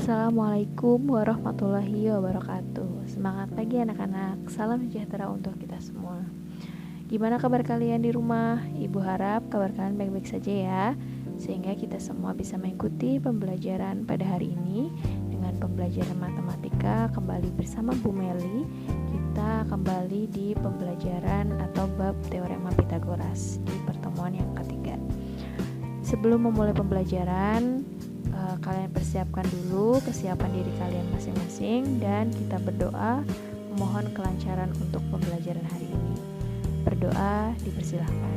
Assalamualaikum warahmatullahi wabarakatuh. Semangat pagi anak-anak. Salam sejahtera untuk kita semua. Gimana kabar kalian di rumah? Ibu harap kabar kalian baik-baik saja ya, sehingga kita semua bisa mengikuti pembelajaran pada hari ini dengan pembelajaran matematika kembali bersama Bu Meli. Kita kembali di pembelajaran atau bab teorema Pitagoras di pertemuan yang ketiga. Sebelum memulai pembelajaran, kalian persiapkan dulu kesiapan diri kalian masing-masing dan kita berdoa memohon kelancaran untuk pembelajaran hari ini. Berdoa dipersilahkan.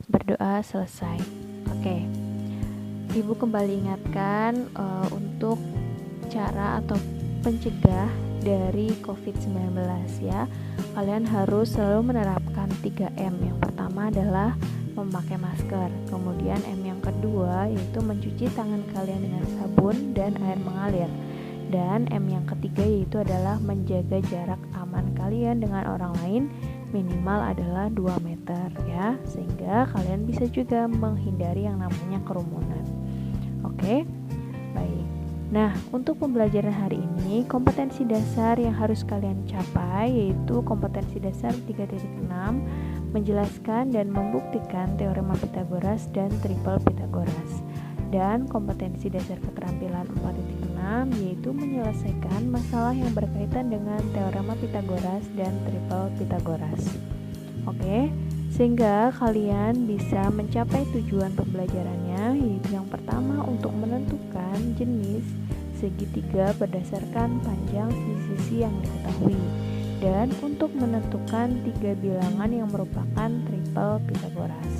Berdoa selesai. Oke. Ibu kembali ingatkan untuk cara atau pencegah dari COVID-19 ya. Kalian harus selalu menerapkan 3M. Yang pertama adalah memakai masker. Kemudian M yang kedua yaitu mencuci tangan kalian dengan sabun dan air mengalir. Dan M yang ketiga yaitu adalah menjaga jarak aman kalian dengan orang lain minimal adalah 2 meter ya, sehingga kalian bisa juga menghindari yang namanya kerumunan. Oke? Baik. Nah, untuk pembelajaran hari ini, kompetensi dasar yang harus kalian capai yaitu kompetensi dasar 3.6, menjelaskan dan membuktikan teorema Pitagoras dan triple Pitagoras. Dan kompetensi dasar keterampilan 4.6 yaitu menyelesaikan masalah yang berkaitan dengan teorema Pitagoras dan triple Pitagoras. Oke, sehingga kalian bisa mencapai tujuan pembelajarannya, yaitu yang pertama untuk menentukan jenis segitiga berdasarkan panjang sisi-sisi yang diketahui, dan untuk menentukan 3 bilangan yang merupakan triple Pitagoras.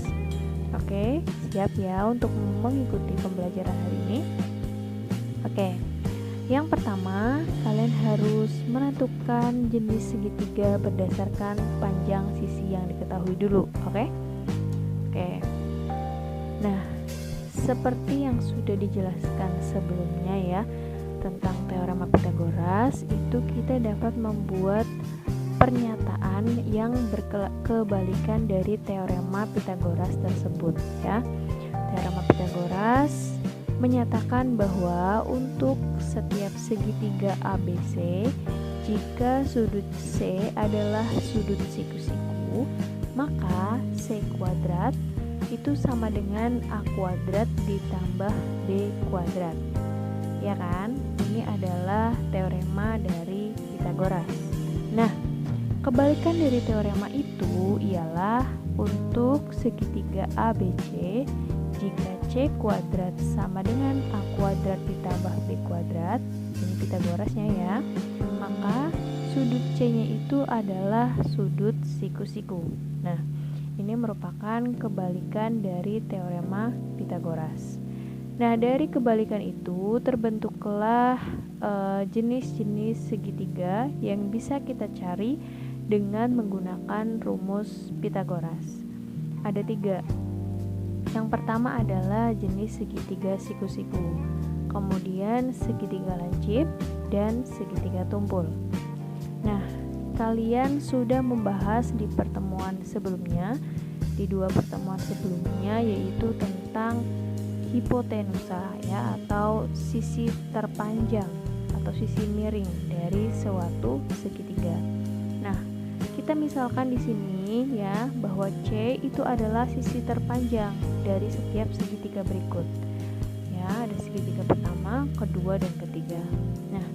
Oke, siap ya untuk mengikuti pembelajaran hari ini? Oke, yang pertama kalian harus menentukan jenis segitiga berdasarkan panjang sisi yang diketahui dulu. Oke. Nah, seperti yang sudah dijelaskan sebelumnya ya tentang teorema Pitagoras, itu kita dapat membuat pernyataan yang berkebalikan dari teorema Pitagoras tersebut ya. Teorema Pitagoras menyatakan bahwa untuk setiap segitiga ABC, jika sudut C adalah sudut siku-siku, maka C kuadrat itu sama dengan A kuadrat ditambah B kuadrat. Ya kan? Ini adalah teorema dari Pitagoras. Nah, kebalikan dari teorema itu ialah untuk segitiga ABC, jika C kuadrat sama dengan A kuadrat ditambah B kuadrat, ini Pitagorasnya ya, maka sudut C-nya itu adalah sudut siku-siku. Nah, ini merupakan kebalikan dari teorema Pitagoras. Nah, dari kebalikan itu terbentuklah jenis-jenis segitiga yang bisa kita cari dengan menggunakan rumus Pitagoras. Ada 3. Yang pertama adalah jenis segitiga siku-siku, kemudian segitiga lancip, dan segitiga tumpul. Nah, kalian sudah membahas di pertemuan sebelumnya, di 2 pertemuan sebelumnya, yaitu tentang hipotenusa ya, atau sisi terpanjang atau sisi miring dari suatu segitiga. Nah, kita misalkan di sini ya bahwa C itu adalah sisi terpanjang dari setiap segitiga berikut. Ya, ada segitiga pertama, kedua, dan ketiga. Nah,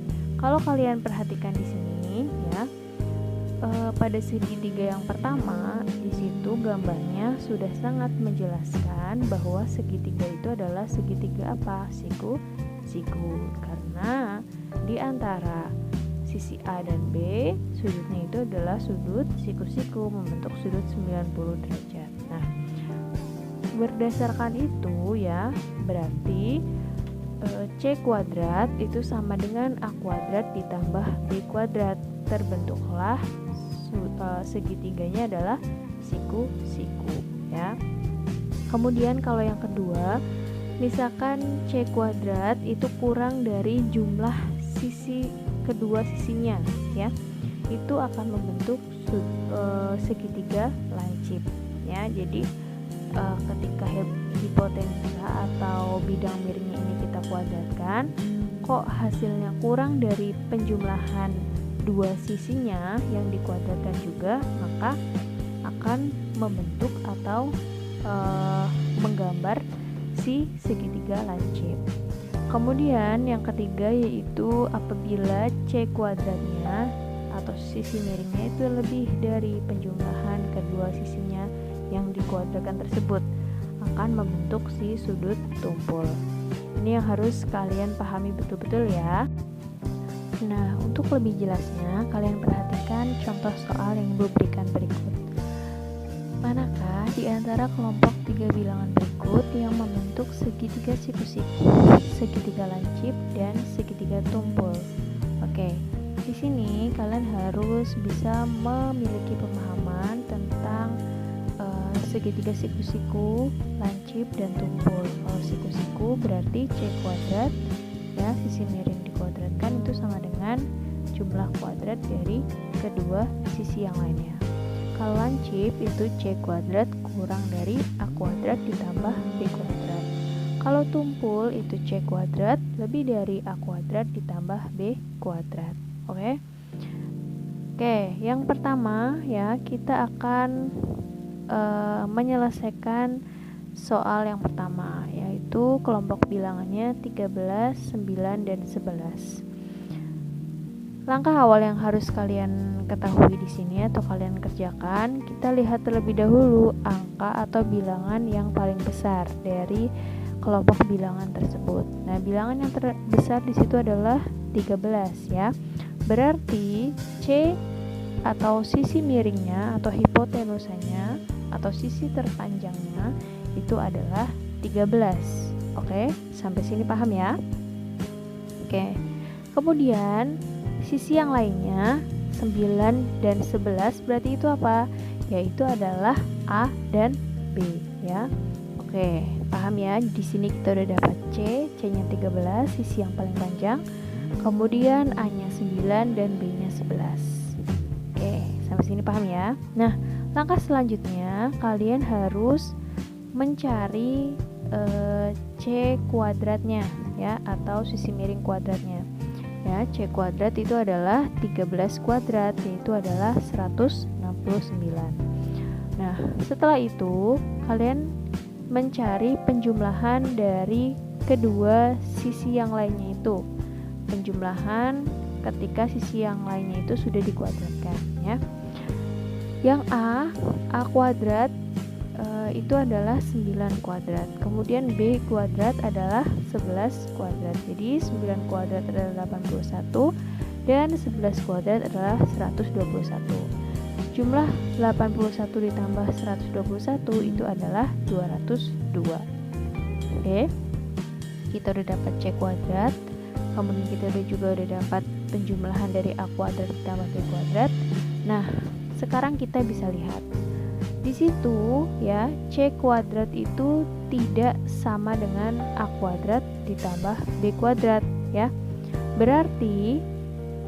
kalau kalian perhatikan di sini ya, pada segitiga yang pertama di situ gambarnya sudah sangat menjelaskan bahwa segitiga itu adalah segitiga apa? Siku. Karena di antara sisi A dan B, sudutnya itu adalah sudut siku-siku membentuk sudut 90 derajat. Nah, berdasarkan itu ya, berarti C kuadrat itu sama dengan A kuadrat ditambah B kuadrat. Terbentuklah segitiganya adalah siku-siku ya. Kemudian kalau yang kedua, misalkan C kuadrat itu kurang dari jumlah sisi kedua sisinya ya, itu akan membentuk segitiga lancip ya. Jadi ketika hipotenusa atau bidang miringnya ini kita kuadratkan, kok hasilnya kurang dari penjumlahan dua sisinya yang dikuadratkan juga, maka akan membentuk atau menggambar si segitiga lancip. Kemudian yang ketiga yaitu apabila C kuadratnya atau sisi miringnya itu lebih dari penjumlahan kedua sisinya yang dikuadratkan tersebut, akan membentuk si sudut tumpul. Ini yang harus kalian pahami betul-betul ya. Nah, untuk lebih jelasnya kalian perhatikan contoh soal yang Ibu berikan berikut. Manakah di antara kelompok 3 bilangan berikut yang membentuk segitiga siku-siku, segitiga lancip, dan segitiga tumpul? Oke, di sini kalian harus bisa memiliki pemahaman tentang segitiga siku-siku, lancip, dan tumpul. Kalau siku-siku berarti C kuadrat, ya, sisi miring dikuadratkan itu sama dengan jumlah kuadrat dari kedua sisi yang lainnya. Kalau lancip itu C kuadrat kurang dari A kuadrat ditambah B kuadrat. Kalau tumpul itu C kuadrat lebih dari A kuadrat ditambah B kuadrat. Oke, yang pertama ya, kita akan menyelesaikan soal yang pertama, yaitu kelompok bilangannya 13, 9, dan 11. Langkah awal yang harus kalian ketahui di sini atau kalian kerjakan, kita lihat terlebih dahulu angka atau bilangan yang paling besar dari kelompok bilangan tersebut. Nah, bilangan yang terbesar di situ adalah 13 ya. Berarti C atau sisi miringnya atau hipotenusanya atau sisi terpanjangnya itu adalah 13. Oke, sampai sini paham ya? Oke. Kemudian sisi yang lainnya 9 dan 11 berarti itu apa? Yaitu adalah A dan B ya. Oke, paham ya? Di sini kita udah dapat C-nya 13, sisi yang paling panjang. Kemudian A-nya 9 dan B-nya 11. Oke, sampai sini paham ya? Nah, langkah selanjutnya kalian harus mencari C kuadratnya ya, atau sisi miring kuadratnya. Ya, C kuadrat itu adalah 13 kuadrat, yaitu adalah 169. Nah, setelah itu kalian mencari penjumlahan dari kedua sisi yang lainnya itu. Penjumlahan ketika sisi yang lainnya itu sudah dikuadratkan ya. Yang A kuadrat itu adalah 9 kuadrat. Kemudian B kuadrat adalah 11 kuadrat. Jadi 9 kuadrat adalah 81 dan 11 kuadrat adalah 121. Jumlah 81 ditambah 121 itu adalah 202. Oke. Kita udah dapat C kuadrat. Kemudian kita juga udah dapat penjumlahan dari A kuadrat ditambah B kuadrat. Nah, sekarang kita bisa lihat di situ ya, C kuadrat itu tidak sama dengan A kuadrat ditambah B kuadrat ya. Berarti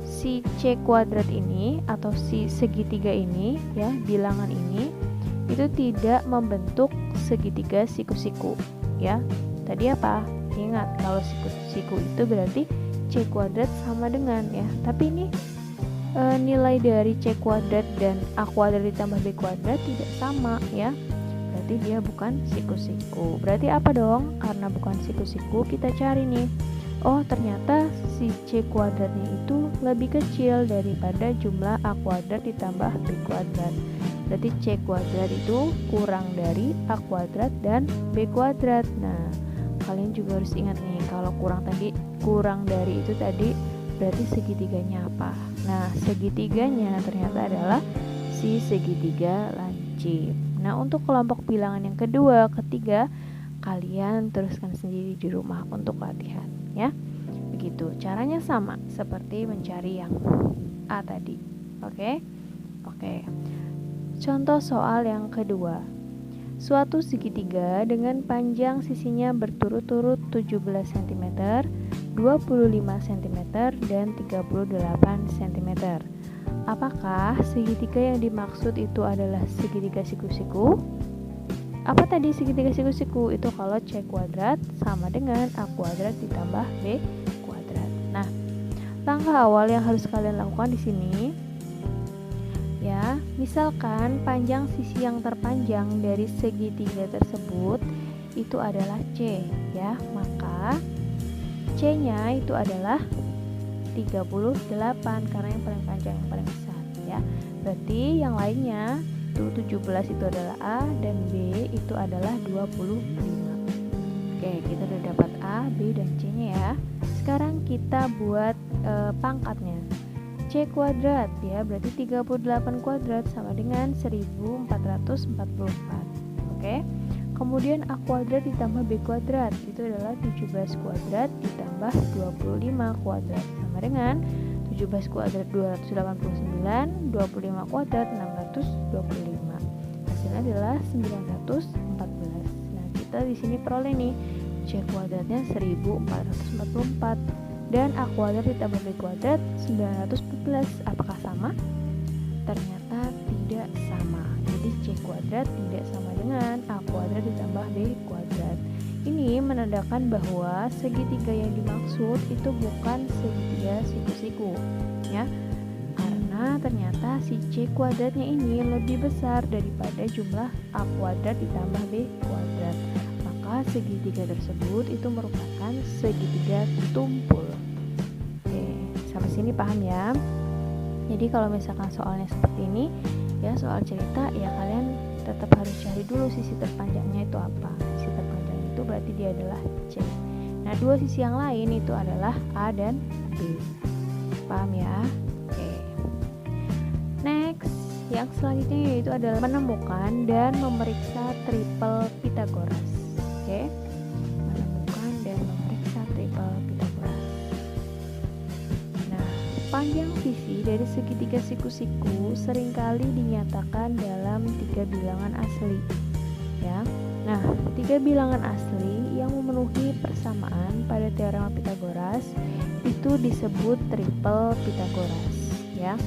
si C kuadrat ini atau si segitiga ini ya, bilangan ini itu tidak membentuk segitiga siku-siku ya. Tadi apa? Ingat kalau siku-siku itu berarti C kuadrat sama dengan ya. Tapi ini nilai dari C kuadrat dan A kuadrat ditambah B kuadrat tidak sama ya. Berarti dia bukan siku-siku. Berarti apa dong? Karena bukan siku-siku, kita cari nih. Oh, ternyata si C kuadratnya itu lebih kecil daripada jumlah A kuadrat ditambah B kuadrat. Berarti C kuadrat itu kurang dari A kuadrat dan B kuadrat. Nah, kalian juga harus ingat nih, kalau kurang dari itu tadi berarti segitiganya apa? Nah, segitiganya ternyata adalah si segitiga lancip. Nah, untuk kelompok bilangan yang kedua, ketiga, kalian teruskan sendiri di rumah untuk latihan ya. Begitu, caranya sama seperti mencari yang A tadi. Oke. Contoh soal yang kedua. Suatu segitiga dengan panjang sisinya berturut-turut 17 cm, 25 cm, dan 38 cm. Apakah segitiga yang dimaksud itu adalah segitiga siku-siku? Apa tadi segitiga siku-siku? Itu kalau C kuadrat sama dengan A kuadrat ditambah B kuadrat. Nah, langkah awal yang harus kalian lakukan di sini ya, misalkan panjang sisi yang terpanjang dari segitiga tersebut itu adalah C ya, maka C-nya itu adalah 38 karena yang paling panjang yang paling besar ya. Berarti yang lainnya itu 17 itu adalah A dan B itu adalah 25. Oke, kita udah dapat A, B dan C-nya ya. Sekarang kita buat pangkatnya. C kuadrat ya, berarti 38 kuadrat sama dengan 1444. Oke. Kemudian A kuadrat ditambah B kuadrat itu adalah 17 kuadrat ditambah 25 kuadrat sama dengan 17 kuadrat 289, 25 kuadrat 625. Hasilnya adalah 914. Nah, kita di sini peroleh nih C kuadratnya 1444 dan A kuadrat ditambah B kuadrat 914. Apakah sama? Ternyata tidak sama. Jadi C kuadrat tidak sama dengan A kuadrat ditambah B kuadrat. Ini menandakan bahwa segitiga yang dimaksud itu bukan segitiga siku-siku ya. Karena ternyata si C kuadratnya ini lebih besar daripada jumlah A kuadrat ditambah B kuadrat. Maka segitiga tersebut itu merupakan segitiga tumpul. Oke, sampai sini paham ya? Jadi kalau misalkan soalnya seperti ini ya, soal cerita ya, kalian tetap harus cari dulu sisi terpanjangnya itu apa. Sisi terpanjang itu berarti dia adalah C. Nah, dua sisi yang lain itu adalah A dan B. Paham ya? Oke. Next, yang selanjutnya yaitu adalah menemukan dan memeriksa triple Pythagoras. Oke. Menemukan dan memeriksa triple Pythagoras. Nah, panjang sisi dari segitiga siku-siku seringkali dinyatakan dalam tiga bilangan asli ya. Nah, tiga bilangan asli yang memenuhi persamaan pada teorema Pythagoras itu disebut triple Pythagoras ya.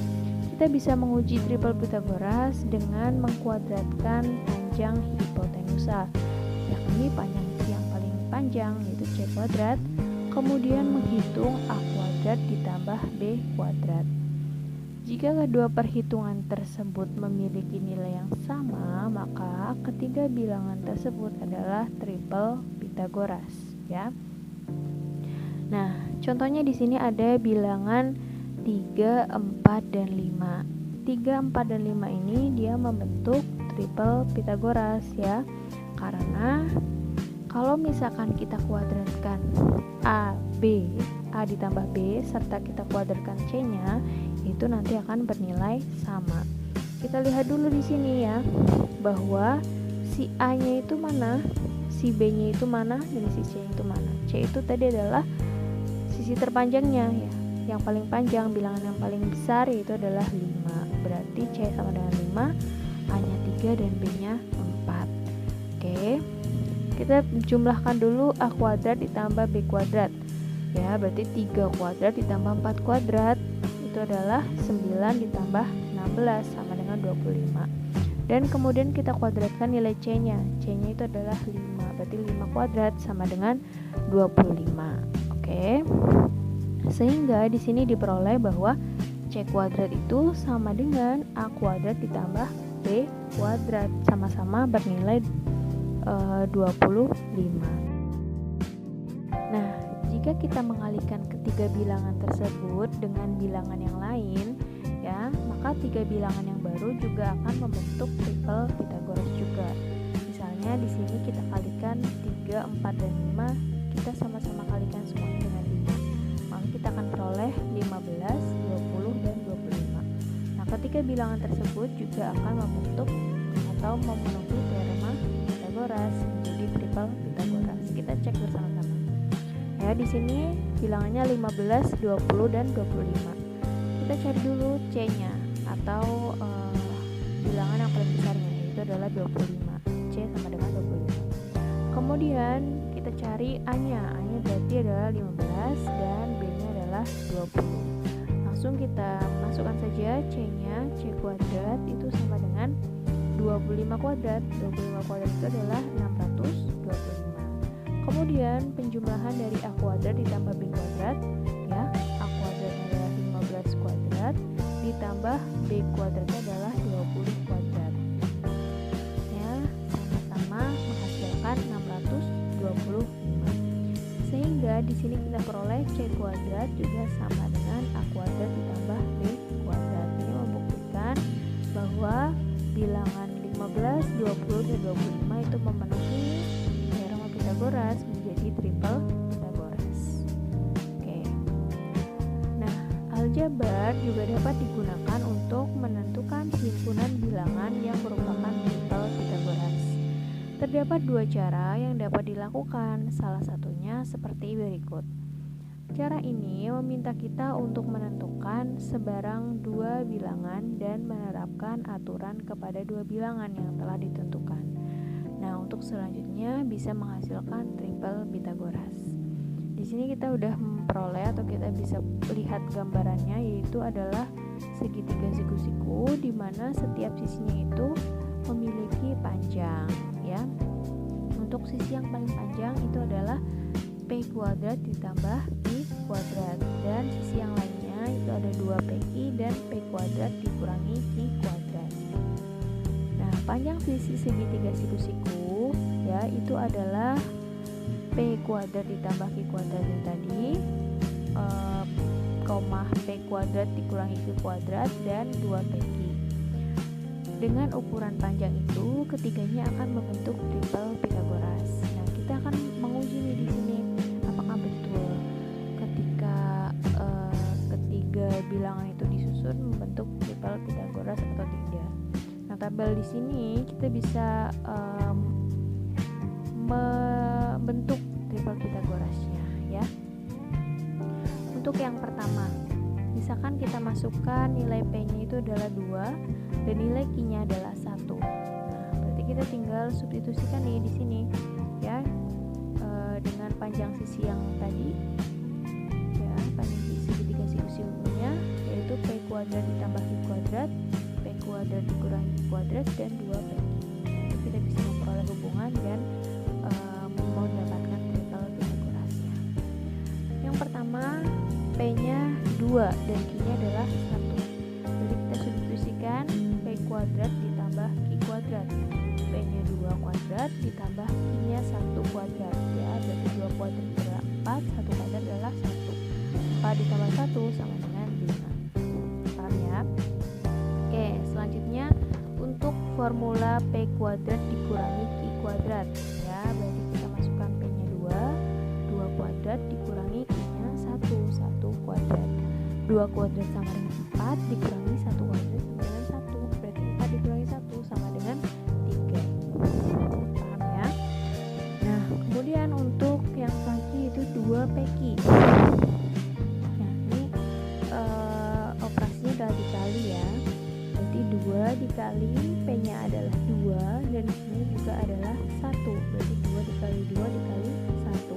Kita bisa menguji triple Pythagoras dengan mengkuadratkan panjang hipotenusa, yakni panjang sisi yang paling panjang yaitu C kuadrat, kemudian menghitung A kuadrat ditambah B kuadrat. Jika kedua perhitungan tersebut memiliki nilai yang sama, maka ketiga bilangan tersebut adalah triple Pythagoras ya. Nah, contohnya di sini ada bilangan 3, 4 dan 5. 3, 4 dan 5 ini dia membentuk triple Pythagoras ya. Karena kalau misalkan kita kuadratkan A ditambah B serta kita kuadratkan C-nya, itu nanti akan bernilai sama. Kita lihat dulu di sini ya, bahwa si A-nya itu mana, si B-nya itu mana, dan si C itu mana. C itu tadi adalah sisi terpanjangnya ya. Yang paling panjang, bilangan yang paling besar yaitu adalah 5. Berarti C sama dengan 5, A-nya 3 dan B-nya 4. Oke. Kita jumlahkan dulu A kuadrat ditambah B kuadrat. Ya, berarti 3 kuadrat ditambah 4 kuadrat itu adalah 9 ditambah 16 sama dengan 25. Dan kemudian kita kuadratkan nilai C-nya. C-nya itu adalah 5. Berarti 5 kuadrat sama dengan 25. Oke. Sehingga di sini diperoleh bahwa C kuadrat itu sama dengan A kuadrat ditambah B kuadrat, sama-sama bernilai 25. Nah, jika kita mengalihkan ketiga bilangan tersebut dengan bilangan yang lain ya, maka tiga bilangan yang baru juga akan membentuk triple Pythagoras juga. Misalnya di sini kita kalikan 3, 4 dan 5, kita sama-sama kalikan semuanya dengan 5. Maka kita akan peroleh 15, 20 dan 25. Nah, ketiga bilangan tersebut juga akan membentuk atau memenuhi teorema Pythagoras menjadi triple Pythagoras. Kita cek bersama-sama. Ya, di sini bilangannya 15, 20 dan 25. Kita cari dulu C-nya atau bilangan yang paling besarnya, yaitu adalah 25. C sama dengan 25. Kemudian kita cari A-nya. A-nya berarti adalah 15 dan B-nya adalah 20. Langsung kita masukkan saja C-nya. C kuadrat itu sama dengan 25 kuadrat. 25 kuadrat itu adalah 625. Kemudian penjumlahan dari A kuadrat ditambah B kuadrat, ya. A kuadratnya adalah 15 kuadrat ditambah B kuadratnya adalah 20 kuadrat. Ya, sama-sama menghasilkan 625. Sehingga di sini kita peroleh C kuadrat juga sama dengan A kuadrat ditambah B kuadrat. Ini membuktikan bahwa bilangan 15, 20, dan 25 itu memenuhi teorema Pythagoras menjadi triple Pythagoras. Oke. Nah, aljabar juga dapat digunakan untuk menentukan himpunan bilangan yang merupakan triple Pythagoras. Terdapat dua cara yang dapat dilakukan, salah satunya seperti berikut. Cara ini meminta kita untuk menentukan sebarang dua bilangan dan menerapkan aturan kepada dua bilangan yang telah ditentukan. Nah, untuk selanjutnya bisa menghasilkan triple Pythagoras. Di sini kita udah memperoleh atau kita bisa lihat gambarannya, yaitu adalah segitiga siku-siku di mana setiap sisinya itu memiliki panjang, ya. Untuk sisi yang paling panjang itu adalah P kuadrat ditambah Q kuadrat, dan sisi yang lainnya itu ada 2PI dan P kuadrat dikurangi Q kuadrat. Nah, panjang sisi segitiga siku-siku, ya, itu adalah P kuadrat ditambah Q kuadrat yang tadi, koma P kuadrat dikurangi Q kuadrat, dan 2PQ. Dengan ukuran panjang itu, ketiganya akan membentuk triple Pythagoras. Nah, kita akan menguji nih di sini apakah betul ketika ketiga bilangan itu disusun membentuk triple Pythagoras atau tidak. Nah, tabel di sini kita bisa membentuk triple Pythagorasnya, ya. Untuk yang pertama, misalkan kita masukkan nilai P-nya itu adalah 2 dan nilai Q-nya adalah 1. Nah, berarti kita tinggal substitusikan nih di sini, ya, dengan panjang sisi yang tadi, ya, panjang sisi segitiga siku-sikunya yaitu P kuadrat ditambah Q kuadrat, P kuadrat dikurangi Q kuadrat, dan 2P. Jadi kita bisa memperoleh hubungan dan mendapatkan triple Pythagorasnya. Yang pertama, P-nya 2 dan Q-nya adalah 1. Jadi kita substitusikan P kuadrat ditambah Q kuadrat. P-nya 2 kuadrat ditambah Q-nya 1 kuadrat, ya, berarti 2 kuadrat adalah 4, 1 kuadrat adalah 1. 4 ditambah 1 sama dengan 5. Paham, ya? Oke, selanjutnya untuk formula P kuadrat dikurangi Q kuadrat, ya, berarti kita masukkan P-nya 2 kuadrat dikurangi Q-nya 1 kuadrat. 2 kuadrat sama dengan 4 dikurangi 1 kuadrat sama dengan 1, berarti 4 dikurangi 1 sama dengan 3. Paham, ya? Nah, kemudian untuk yang selanjutnya itu 2PQ. Nah, ini operasinya adalah dikali, ya. Berarti 2 dikali P-nya adalah 2 dan Q-nya juga adalah 1. Berarti 2 dikali 2 dikali 1.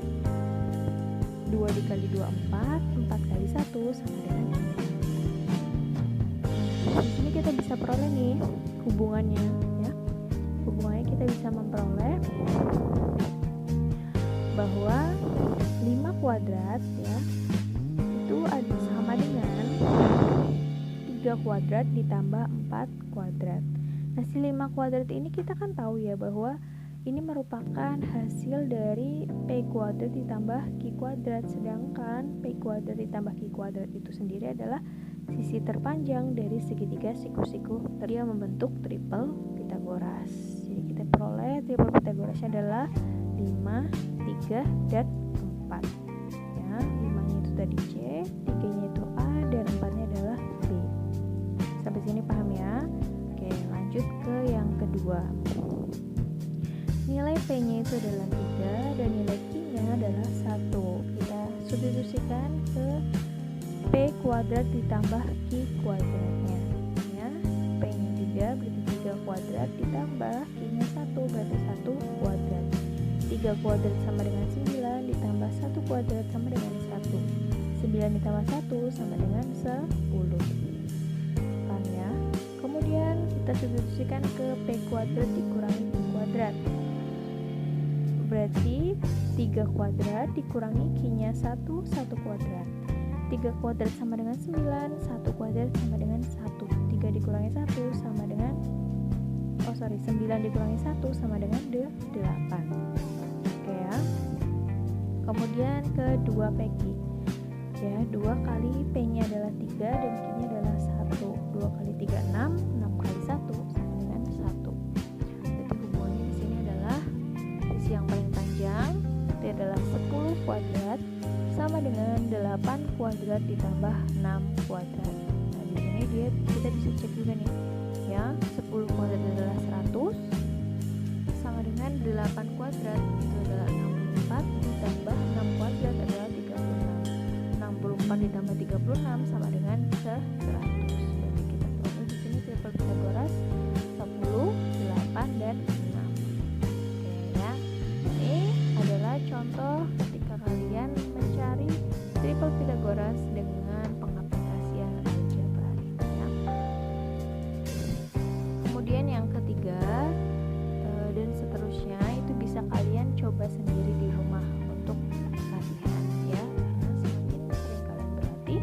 2 dikali 2 4, 4 kali 1 sama dengan 9. Nah, di sini kita bisa peroleh nih hubungannya, ya. Hubungannya kita bisa memperoleh bahwa 5 kuadrat, ya, itu sama dengan 3 kuadrat ditambah 4 kuadrat. Nah, si 5 kuadrat ini kita kan tahu, ya, bahwa ini merupakan hasil dari P kuadrat ditambah Q kuadrat, sedangkan P kuadrat ditambah Q kuadrat itu sendiri adalah sisi terpanjang dari segitiga siku-siku yang membentuk triple Pythagoras. Jadi kita peroleh triple Pythagorasnya adalah 5, 3, dan 4. Ya, 5-nya itu tadi C, 3-nya itu A, dan 4-nya adalah B. Sampai sini paham, ya? Oke, lanjut ke yang kedua. Nilai P-nya itu adalah 3 dan nilai Q-nya adalah 1. Kita substitusikan ke P kuadrat ditambah Q kuadratnya, ya. P-nya 3 berarti 3 kuadrat ditambah Q-nya 1 berarti 1 kuadrat. 3 kuadrat sama dengan 9 ditambah 1 kuadrat sama dengan 1. 9 ditambah 1 sama dengan 10. Paham, ya? Kemudian kita substitusikan ke P kuadrat dikurangi Q kuadrat. Berarti 3 kuadrat dikurangi Q-nya 1 kuadrat. 3 kuadrat sama dengan 9, 1 kuadrat sama dengan 1. 3 dikurangi 1 sama dengan 9 dikurangi 1 sama dengan 8. Oke ya. Kemudian kedua PQ. Ya, 2 kali P-nya adalah 3 dan Q-nya adalah 1. 2 kali 3 6, 6 kali 1 sama dengan 1. Jadi hubungannya di sini adalah sisi yang paling panjang itu adalah 10 kuadrat sama dengan 8 kuadrat ditambah 6 kuadrat. Nah, di sini kita bisa cek juga nih. Ya, 10 kuadrat adalah 100 sama dengan 8 kuadrat itu adalah 64 ditambah 6 kuadrat adalah 36. 64 ditambah 36 sama dengan 100. Berarti kita peroleh di sini triple Pythagoras 10, 8 dan 6. Oke ya. Ini adalah contoh ketika kalian mencari triple Pythagoras dengan pengaplikasian algebra ya. Kemudian yang ketiga dan seterusnya itu bisa kalian coba sendiri di rumah untuk latihan ya, karena semakin sering kalian berlatih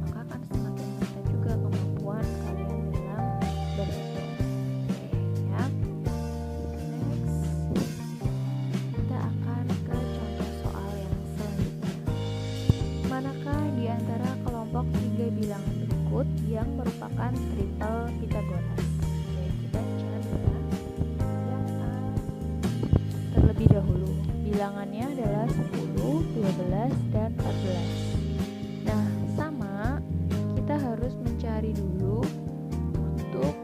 maka akan semakin meningkat juga kemampuan kalian dalam berhitung. Oke ya. Next kita akan ke contoh soal yang selanjutnya. Manakah di antara kelompok 3 bilangan berikut yang merupakan triple Pythagoras? Terlebih dahulu, bilangannya adalah 10, 12, dan 14. Nah, sama, kita harus mencari dulu untuk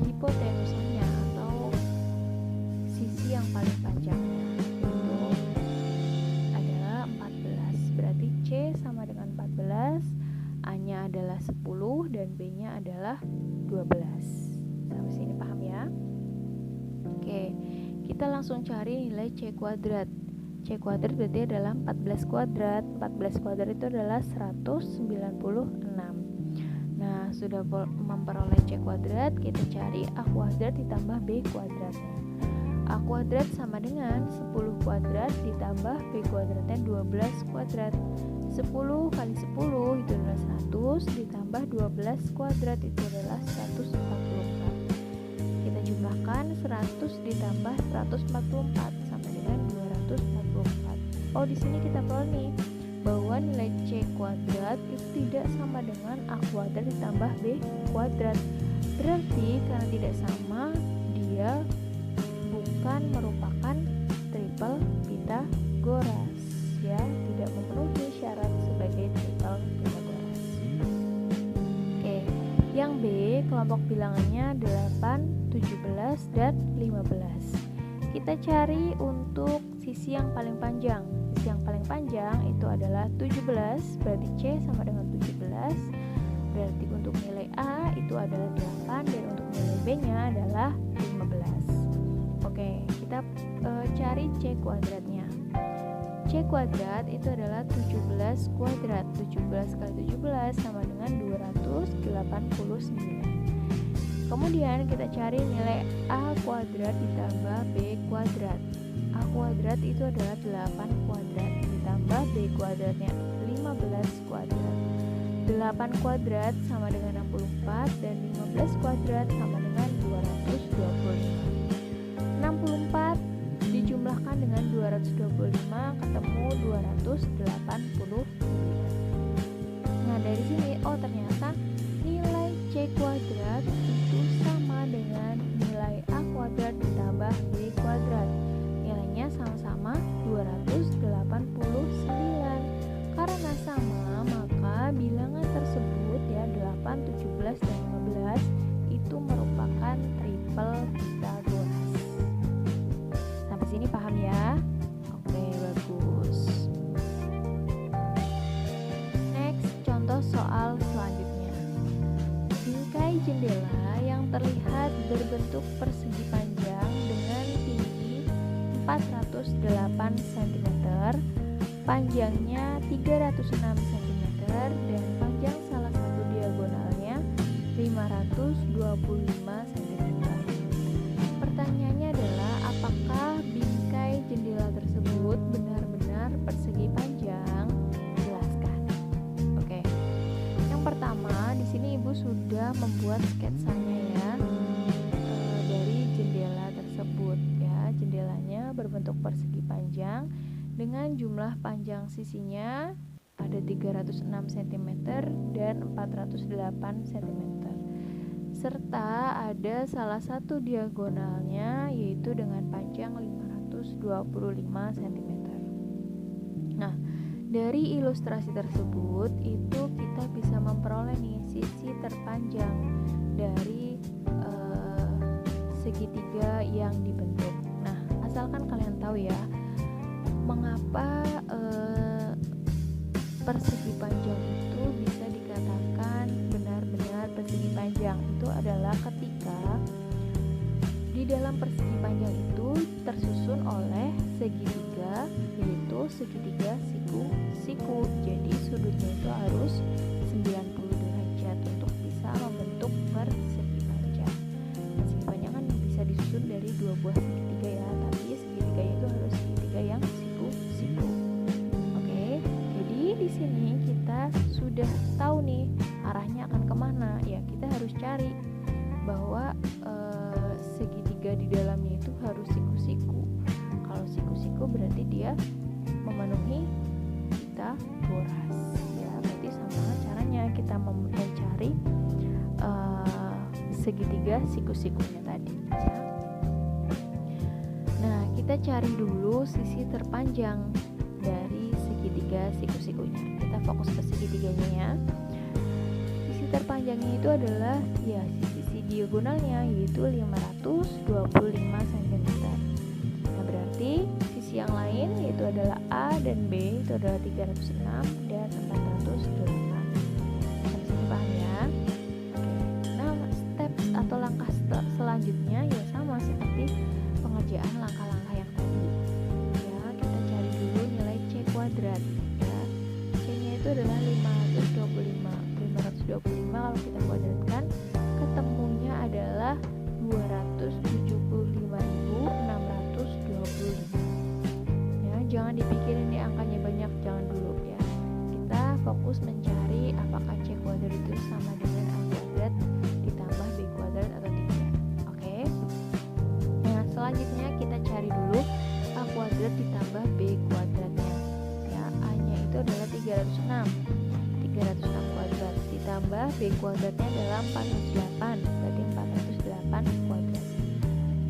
hipotenusanya atau sisi yang paling panjangnya, yaitu adalah 14. Berarti C sama dengan 14, A-nya adalah 10, dan B-nya adalah 12. Sampai sini paham ya? Oke. Kita langsung cari nilai C kuadrat. C kuadrat berarti adalah 14 kuadrat. 14 kuadrat itu adalah 196. Nah, sudah memperoleh C kuadrat, kita cari A kuadrat ditambah B kuadratnya. A kuadrat sama dengan 10 kuadrat ditambah B kuadratnya 12 kuadrat. 10 kali 10 itu adalah 100 ditambah 12 kuadrat itu adalah 144. Kita jumlahkan 100 ditambah 144 sama dengan 244. Oh, di sini kita perlu nih bahwa nilai C kuadrat itu tidak sama dengan A kuadrat ditambah B kuadrat. Berarti karena tidak sama, dia bukan merupakan triple Pythagoras ya, tidak memenuhi syarat sebagai triple Pythagoras. Oke, yang B kelompok bilangannya 8, 17, dan 15. Kita cari untuk sisi yang paling panjang. Sisi yang paling panjang itu adalah 17, berarti C sama dengan 17. Berarti untuk nilai A itu adalah 8 dan untuk nilai B-nya adalah 15. Oke, kita cari C kuadratnya. C kuadrat itu adalah 17 kuadrat. 17 kali 17 sama dengan 289. Kemudian kita cari nilai A kuadrat ditambah B kuadrat. A kuadrat itu adalah 8 kuadrat ditambah B kuadratnya 15 kuadrat. 8 kuadrat sama dengan 64 dan 15 kuadrat sama dengan 225. 64 dijumlahkan dengan 225 ketemu 289. Nah, dari sini ternyata nilai C kuadrat itu sama dengan nilai A kuadrat ditambah B kuadrat. Nilainya sama-sama 289. Karena sama, maka bilangan tersebut ya 8, 17, dan 15 itu merupakan triple Pythagoras. Sampai sini paham ya? Oke, bagus. Next, contoh soal selanjutnya. Bingkai jendela yang terlihat berbentuk persegi panjang dengan tinggi 408 cm, panjangnya 306 cm, dan panjang salah satu diagonalnya 15 525 cm. Pertanyaannya adalah apakah bingkai jendela tersebut benar-benar persegi panjang? Jelaskan. Oke. Yang pertama, di sini Ibu sudah membuat sketsanya ya. Dari jendela tersebut ya. Jendelanya berbentuk persegi panjang dengan jumlah panjang sisinya ada 306 cm dan 408 cm. Serta ada salah satu diagonalnya yaitu dengan panjang 525 cm. Nah, dari ilustrasi tersebut itu kita bisa memperoleh nih sisi terpanjang dari segitiga yang dibentuk. Nah, asalkan kalian tahu ya, mengapa persegi panjang itu bisa dikatakan benar-benar persegi panjang. Itu adalah ketika di dalam persegi panjang itu tersusun oleh segitiga, yaitu segitiga siku-siku. Jadi sudutnya itu harus 90 derajat untuk bisa membentuk persegi panjang. Persegi panjang kan bisa disusun dari dua buah segitiga ya, tapi segitiganya itu harus segitiga yang siku-siku. Di sini kita sudah tahu nih arahnya akan kemana ya. Kita harus cari bahwa segitiga di dalamnya itu harus siku-siku. Kalau siku-siku berarti dia memenuhi Pitagoras ya. Berarti sama caranya kita mencari segitiga siku-sikunya tadi ya. Nah, kita cari dulu sisi terpanjang dari segitiga siku-sikunya. Kita fokus ke segitiganya ya. Sisi terpanjangnya itu adalah ya sisi diagonalnya yaitu 525 cm. Nah, berarti sisi yang lain yaitu adalah A dan B itu adalah 306 dan 408. Sampai sini paham ya? Nah, step atau langkah selanjutnya ya sama seperti pengerjaan langkah-langkah yang tadi. Kuadrat ya. C-nya itu adalah 525 kalau kita kuadratkan ketemunya adalah 275.625 ya. Jangan dipikirin nih angkanya banyak, jangan dulu ya. Kita fokus mencari apakah C kuadrat itu sama dengan A kuadrat ditambah B kuadrat atau tidak. Oke. Nah, selanjutnya kita cari dulu A kuadrat ditambah B kuadratnya. Itu adalah 306 kuadrat ditambah B kuadratnya adalah 408, berarti 408 kuadrat.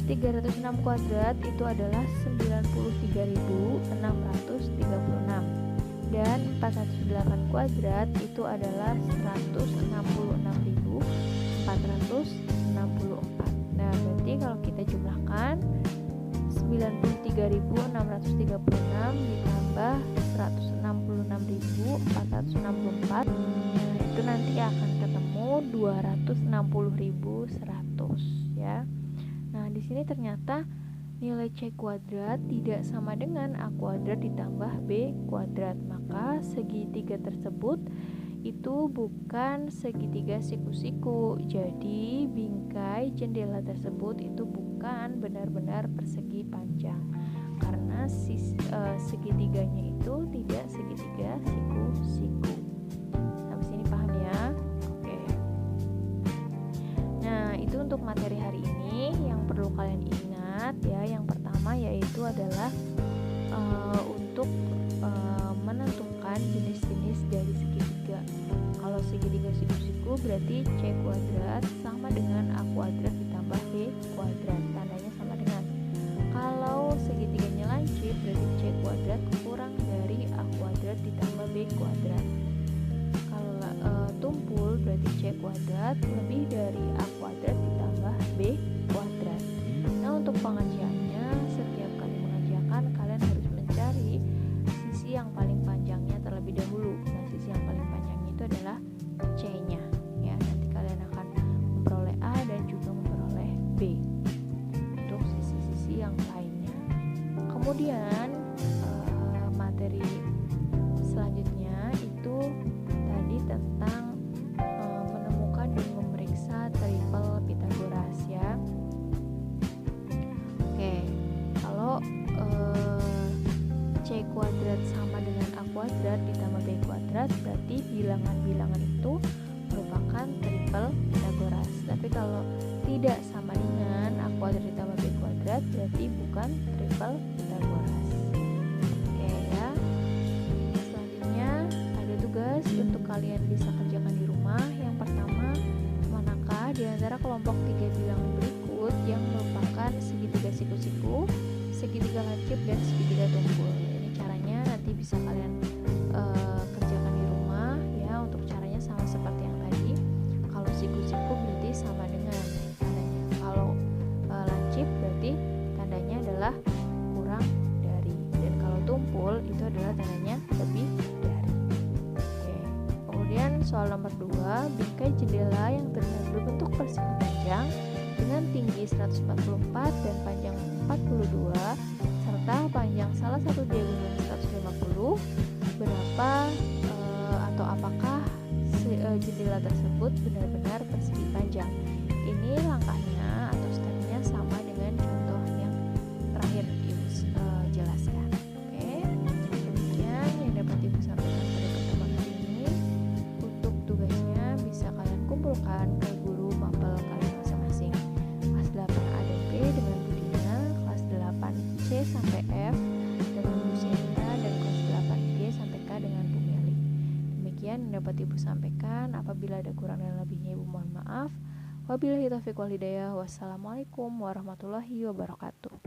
306 kuadrat itu adalah 93.636 dan 408 kuadrat itu adalah 166.464. Nah, berarti kalau kita jumlahkan 93.636 ditambah 166.464, itu nanti akan ketemu 260.100 ya. Nah, di sini ternyata nilai C kuadrat tidak sama dengan A kuadrat ditambah B kuadrat. Maka segitiga tersebut itu bukan segitiga siku-siku. Jadi bingkai jendela tersebut itu bukan benar-benar persegi panjang, karena segitiganya itu tidak segitiga siku-siku. Sampai sini paham ya? Oke. Nah, itu untuk materi hari ini yang perlu kalian ingat ya. Yang pertama yaitu adalah untuk menentukan jenis-jenis dari segitiga. Kalau segitiga siku-siku berarti C kuadrat sama dengan A kuadrat ditambah B kuadrat, tandanya sama dengan. Kalau segitiganya lancip berarti C kuadrat kurang dari A kuadrat ditambah B kuadrat. Kalau tumpul berarti C kuadrat lebih dari A kuadrat ditambah B kuadrat. Nah, untuk pengerjaannya setiap kali mengerjakan kalian harus mencari sisi yang paling panjangnya terlebih dahulu. Nah, sisi yang paling panjangnya itu adalah C-nya ya. Nanti kalian akan memperoleh A dan juga memperoleh kuadrat ditambah B kuadrat, berarti bilangan-bilangan itu merupakan triple Pythagoras. Tapi kalau tidak sama dengan A kuadrat ditambah B kuadrat, berarti bukan triple Pythagoras. Oke ya. Selanjutnya ada tugas untuk kalian bisa kerjakan di rumah. Yang pertama, manakah di antara kelompok 3 bilangan berikut yang merupakan segitiga siku-siku, segitiga lancip, dan segitiga tumpul. Ini caranya nanti bisa kalian kerjakan di rumah ya. Untuk caranya sama seperti yang tadi. Kalau siku-siku berarti sama dengan tandanya. Kalau lancip berarti tandanya adalah kurang dari, dan kalau tumpul itu adalah tandanya lebih dari. Oke. Kemudian soal nomor 2, bingkai jendela yang terlihat berbentuk persegi panjang dengan tinggi 144 dan panjang 42 serta panjang salah satu diagonal 150, berapa atau apakah jendela tersebut benar-benar persegi panjang? Ini langkahnya atau stepnya sama dengan contoh yang terakhir Ibu jelaskan. Oke, demikian yang dapat Ibu sampaikan pada pertemuan hari ini. Untuk tugasnya bisa kalian kumpulkan ke guru mapel kalian masing-masing. Kelas 8A dan B dengan Budina, kelas 8C sampai F dengan Bu Sinta, dan kelas 8G sampai K dengan Bu Meli. Demikian yang dapat Ibu sampaikan. Apabila ada kurang dan lebihnya Ibu mohon maaf. Wabillahi taufiq wal hidayah. Wassalamualaikum warahmatullahi wabarakatuh.